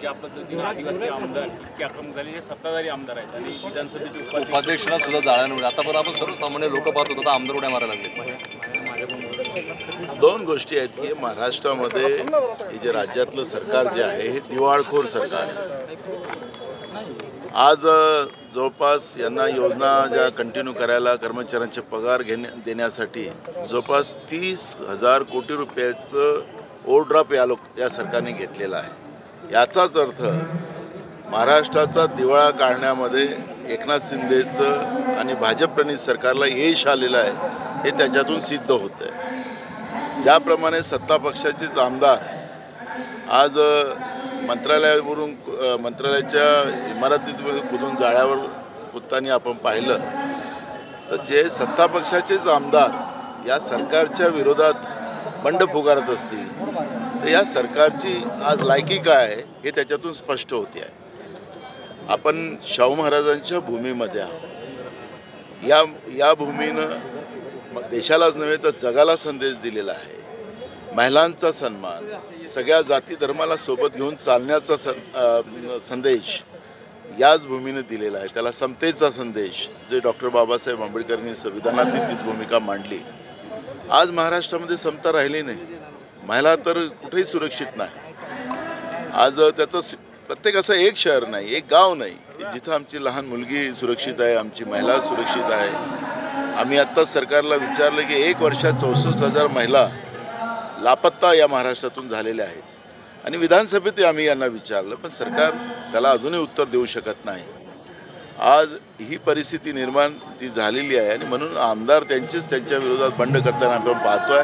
ज्या पद्धतीने आदिवासी आमदार इतके आक्रमक झाले जे सत्ताधारी आमदार आहेत आणि विधानसभेचे उपाध्यक्षांना सुद्धा जाळ्यानं आतापर्यंत आपण सर्वसामान्य लोक पाहत होतो, आमदार उड्या मारायला लागले. दोन गोष्टी आहेत की महाराष्ट्रामध्ये हे जे राज्यातलं सरकार जे आहे हे दिवाळखोर सरकार आहे. आज जवळपास यांना योजना ज्या कंटिन्यू करायला कर्मचाऱ्यांचे पगार देण्यासाठी जवळपास 30,000 कोटी रुपयाचं ओव्हरड्राफ्ट या सरकारने घेतलेला आहे. याचाच अर्थ महाराष्ट्राचा दिवाळा काढण्यामध्ये एकनाथ शिंदेचं आणि भाजप-प्रणित सरकारला यश आलेलं आहे हे त्याच्यातून सिद्ध होतं आहे. ज्याप्रमाणे सत्ता पक्षाचेच आमदार आज मंत्रालयाच्या इमारतीमध्ये कुदून जाळ्यावर कुदताना आपण पाहिलं तर जे सत्ता पक्षाचेच आमदार या सरकारच्या विरोधात बंड पुकारत असतील तर या सरकारची आज लायकी काय आहे हे त्याच्यातून स्पष्ट होते आहे. आपण शाहू महाराजांच्या भूमीमध्ये आहोत. या भूमीनं देशालाच नव्हे तर जगाला संदेश दिलेला आहे. महिलांचा सन्मान, सगळ्या जाती धर्माला सोबत घेऊन चालण्याचा संदेश याच भूमीने दिलेला आहे. त्याला समतेचा संदेश जे डॉक्टर बाबासाहेब आंबेडकरांनी संविधानात तीच भूमिका मांडली. आज महाराष्ट्रामध्ये समता राहिली नाही. महिला तर कुठेही सुरक्षित नाही. आज त्याचं प्रत्येक असं एक शहर नाही, एक गाव नाही की जिथं आमची लहान मुलगी सुरक्षित आहे, आमची महिला सुरक्षित आहे. आम्ही आत्ताच सरकारला विचारलं की 1 वर्षात 64,000 महिला लापत्ता या महाराष्ट्रातून झालेल्या आहेत आणि विधानसभेत आम्ही यांना विचारलं पण सरकार त्याला अजूनही उत्तर देऊ शकत नाही. आज ही परिस्थिती निर्माण ती झालेली आहे आणि म्हणून आमदार त्यांच्या विरोधात बंड करताना आपण पाहतोय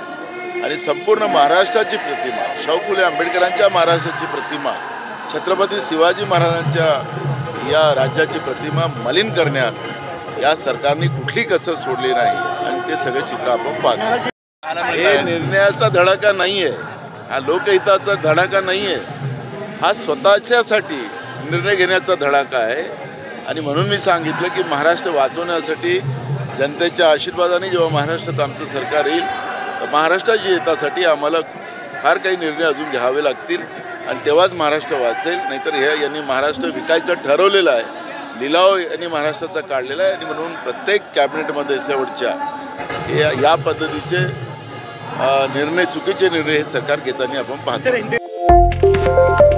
आणि संपूर्ण महाराष्ट्राची प्रतिमा, शाहू फुले आंबेडकरांच्या महाराष्ट्राची प्रतिमा, छत्रपती शिवाजी महाराजांच्या या राज्याची प्रतिमा मलिन करण्यात या सरकारने कुठली कसर सोडली नाही आणि ते सगळे चित्र आपण पाहतो. हे निर्णयाचा धडाका नाही आहे, हा लोकहिताचा धडाका नाही आहे, हा स्वतःच्यासाठी निर्णय घेण्याचा धडाका आहे. आणि म्हणून मी सांगितलं की महाराष्ट्र वाचवण्यासाठी जनतेच्या आशीर्वादाने जेव्हा महाराष्ट्रात आमचं सरकार येईल तर महाराष्ट्राच्या हितासाठी आम्हाला फार काही निर्णय अजून घ्यावे लागतील आणि तेव्हाच महाराष्ट्र वाचेल. नाहीतर हे यांनी महाराष्ट्र विकायचं ठरवलेलं आहे, लिलाव यांनी महाराष्ट्राचा काढलेला आहे आणि म्हणून प्रत्येक कॅबिनेटमध्ये शेवटच्या या पद्धतीचे निर्णय, चुकीचे निर्णय हे सरकार घेताना आपण पाहतो.